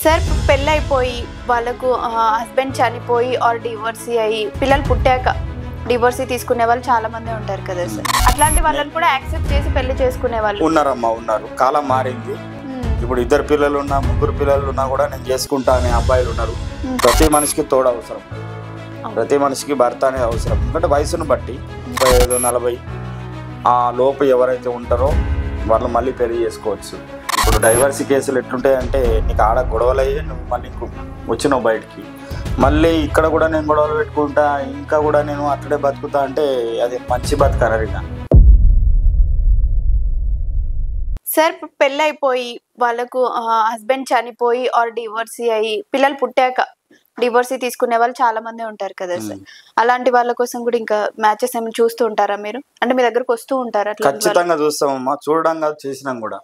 Sir పెళ్ళైపోయి వాళ్ళకు husband చనిపోయి are divorcee అయ్యి పిల్లలు పుట్టాక డివోర్సీ తీసుకునే వాళ్ళు చాలా మంది ఉంటారు కదా సార్. అట్లాంటి వాళ్ళని కూడా యాక్సెప్ట్ చేసి పెళ్లి చేసుకునే వాళ్ళు ఉన్నారమ్మా, ఉన్నారు. కాలం మారింది. ఇప్పుడు ఇద్దరు పిల్లలు ఉన్నా, ముగ్గురు పిల్లలు ఉన్నా కూడా నేను చేసుకుంటా అనే అబ్బాయిలు ఉన్నారు. ప్రతి మనిషికి తోడు అవసరం, ప్రతి మనిషికి భర్త అనేది అవసరం. ఎందుకంటే వయసును బట్టి 35, 40 ఆ లోపు ఎవరైతే ఉంటారో వాళ్ళు మళ్ళీ పెళ్లి చేసుకోవచ్చు. ఇప్పుడు డైవర్సీ కేసులు ఎట్లుంటాయంటే నీకు ఆడ గొడవలయ్యే నువ్వు మళ్ళీ వచ్చినావు బయటికి, మళ్ళీ ఇక్కడ కూడా నేను గొడవలు పెట్టుకుంటా, ఇంకా కూడా నేను అట్లనే బతుకుతా అంటే అది మంచి బతకనరిగా. సార్ పెళ్ళైపోయి వాళ్ళకు హస్బెండ్ చనిపోయి ఆర్ డివోర్సీ అయ్యి పిల్లలు పుట్టాక డివోర్సీ తీసుకునే వాళ్ళు చాలా మంది ఉంటారు కదా సార్. అలాంటి వాళ్ళ కోసం కూడా ఇంకా మ్యాచెస్ ఏమైనా చూస్తూ ఉంటారా మీరు? అంటే మీ దగ్గరకు వస్తూ ఉంటారా? ఖచ్చితంగా చూస్తామమ్మా, చూడడం కాదు చేసినాం కూడా.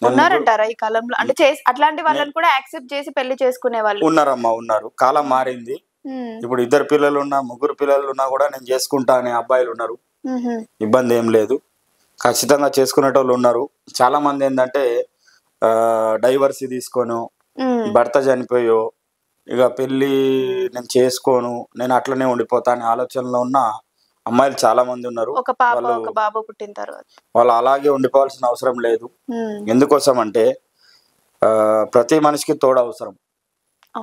ఉన్నారంటారా ఈ కాలంలో? అంటే అట్లాంటి వాళ్ళని కూడా యాక్సెప్ట్ చేసి పెళ్లి చేసుకునే వాళ్ళు ఉన్నారమ్మా, ఉన్నారు. కాలం మారింది. ఇప్పుడు ఇద్దరు పిల్లలు ఉన్నా, ముగ్గురు పిల్లలు ఉన్నా కూడా నేను చేసుకుంటా అనే అబ్బాయిలు ఉన్నారు. ఇబ్బంది ఏం లేదు, ఖచ్చితంగా చేసుకునేటోళ్ళు ఉన్నారు. చాలా మంది ఏంటంటే డైవర్సీ తీసుకోను, భర్త చనిపోయో ఇక పెళ్ళి నేను చేసుకోను, నేను అట్లనే ఉండిపోతా అనే ఆలోచనలో ఉన్న అమ్మాయిలు చాలా మంది ఉన్నారు. బాబు పుట్టిన తర్వాత వాళ్ళు అలాగే ఉండిపోవాల్సిన అవసరం లేదు. ఎందుకోసం అంటే ప్రతి మనిషికి తోడు అవసరం,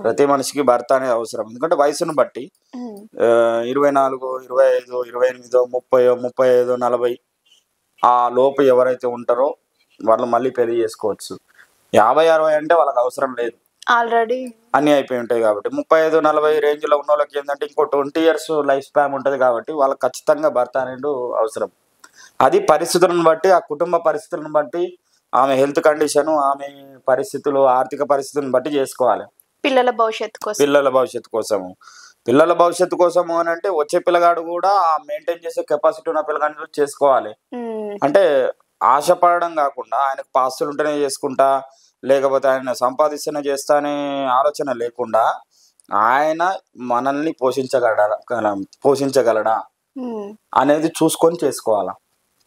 ప్రతి మనిషికి భర్త అనేది అవసరం. ఎందుకంటే వయసును బట్టి 24, 25, 28, 30, 35, 40 ఆ లోపు ఎవరైతే ఉంటారో వాళ్ళు మళ్ళీ పెళ్లి చేసుకోవచ్చు. 50, 60 అంటే వాళ్ళకి అవసరం లేదు, ఆల్రెడీ అన్ని అయిపోయి ఉంటాయి కాబట్టి. 35, 40 రేంజ్ లో ఉన్న వాళ్ళకి ఏంటంటే ఇంకో 20 years లైఫ్ స్పాన్ ఉంటుంది కాబట్టి వాళ్ళకి ఖచ్చితంగా భర్త అనేది అవసరం. అది పరిస్థితులను బట్టి, ఆ కుటుంబ పరిస్థితులను బట్టి, ఆమె హెల్త్ కండిషన్, ఆమె పరిస్థితులు, ఆర్థిక పరిస్థితులను బట్టి చేసుకోవాలి. పిల్లల భవిష్యత్తు కోసము, పిల్లల భవిష్యత్తు కోసము అని అంటే వచ్చే పిల్లగాడు కూడా మెయింటైన్ చేసే కెపాసిటీ ఉన్న పిల్లగాడిని చేసుకోవాలి. అంటే ఆశపడడం కాకుండా ఆయనకు పాస్తులు ఉంటేనే చేసుకుంటా, లేకపోతే ఆయన సంపాదిస్తేనే చేస్తా అనే ఆలోచన లేకుండా ఆయన మనల్ని పోషించగలడా అనేది చూసుకొని చేసుకోవాలా.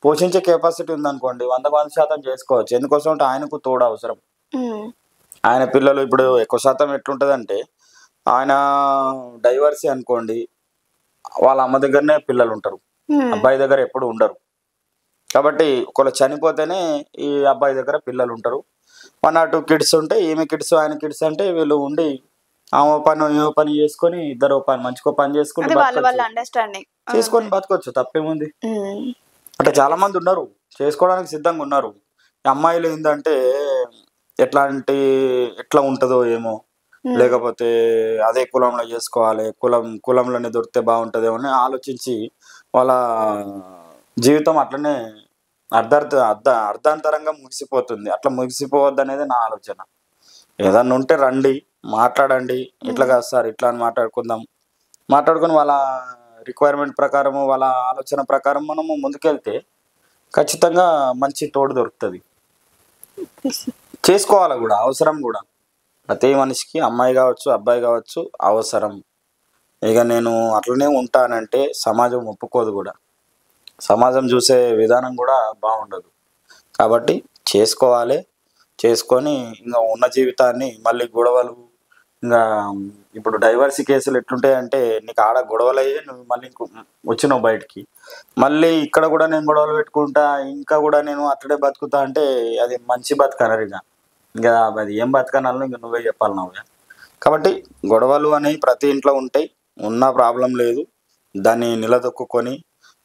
పోషించే కెపాసిటీ ఉందనుకోండి 100% చేసుకోవచ్చు. ఎందుకోసం అంటే ఆయనకు తోడు అవసరం. ఆయన పిల్లలు ఇప్పుడు ఎక్కువ శాతం ఎట్లుంటదంటే ఆయన డైవర్సీ అనుకోండి, వాళ్ళ అమ్మ దగ్గరనే పిల్లలు ఉంటారు, అబ్బాయి దగ్గర ఎప్పుడు ఉండరు. కాబట్టి ఒకళ్ళు చనిపోతేనే ఈ అబ్బాయి దగ్గర పిల్లలు ఉంటారు. 1 or 2 kids ఉంటే ఈమె కిడ్స్ ఆయన కిడ్స్ అంటే వీళ్ళు ఉండి ఆమె పని చేసుకొని ఇద్దరు మంచిగా పని చేసుకుని బతకొచ్చు. తప్పేముంది? అంటే చాలా మంది ఉన్నారు, చేసుకోవడానికి సిద్ధంగా ఉన్నారు. అమ్మాయిలు ఏంటంటే ఎట్లా ఉంటుందో ఏమో, లేకపోతే అదే కులంలో చేసుకోవాలి, కులంలోనే దొరికితే బాగుంటుందేమో అని ఆలోచించి వాళ్ళ జీవితం అట్లనే అర్ధాంతరంగా ముగిసిపోతుంది. అట్లా ముగిసిపోవద్దు అనేది నా ఆలోచన. ఏదన్నా ఉంటే రండి, మాట్లాడండి, ఇట్లా కాదు సార్ ఇట్లా అని మాట్లాడుకొని వాళ్ళ రిక్వైర్మెంట్ ప్రకారము, వాళ్ళ ఆలోచన ప్రకారం మనము ముందుకెళ్తే ఖచ్చితంగా మంచి తోడు దొరుకుతుంది. చేసుకోవాలి కూడా, అవసరం కూడా. ప్రతి మనిషికి అమ్మాయి కావచ్చు, అబ్బాయి కావచ్చు అవసరం. ఇక నేను అట్లనే ఉంటానంటే సమాజం ఒప్పుకోదు కూడా, సమాజం చూసే విధానం కూడా బాగుండదు. కాబట్టి చేసుకోవాలి, చేసుకొని ఇంకా ఉన్న జీవితాన్ని మళ్ళీ గొడవలు, ఇంకా ఇప్పుడు డైవర్సీ కేసులు ఎట్లుంటాయంటే నీకు ఆడ గొడవలయ్యే నువ్వు మళ్ళీ వచ్చినావు బయటికి, మళ్ళీ ఇక్కడ కూడా నేను గొడవలు పెట్టుకుంటా, ఇంకా కూడా నేను అట్లనే బతుకుతా అంటే అది మంచి బతకనరిగా. ఇంకా అది ఏం బతకనాలో ఇంకా నువ్వే చెప్పాలి నువ్వే. కాబట్టి గొడవలు అనేవి ప్రతి ఇంట్లో ఉంటాయి, ఉన్న ప్రాబ్లం లేదు. దాన్ని నిలదొక్కుని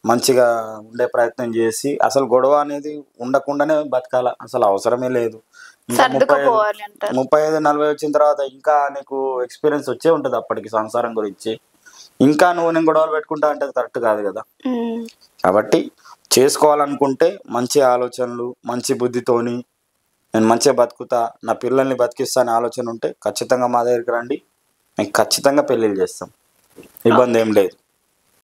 మంచిగా ఉండే ప్రయత్నం చేసి, అసలు గొడవ అనేది ఉండకుండానే బతకాల, అసలు అవసరమే లేదు. 35, 40 వచ్చిన తర్వాత ఇంకా నీకు ఎక్స్పీరియన్స్ వచ్చే ఉంటుంది అప్పటికి సంసారం గురించి. ఇంకా నేను గొడవలు పెట్టుకుంటా అంటే అది కరెక్ట్ కాదు కదా. కాబట్టి చేసుకోవాలనుకుంటే మంచి ఆలోచనలు, మంచి బుద్ధితోని నేను మంచిగా బతుకుతా, నా పిల్లల్ని బతికిస్తా అనే ఆలోచన ఉంటే ఖచ్చితంగా మా దగ్గరికి రండి, మేము ఖచ్చితంగా పెళ్ళిళ్ళు చేస్తాం. ఇబ్బంది ఏం లేదు.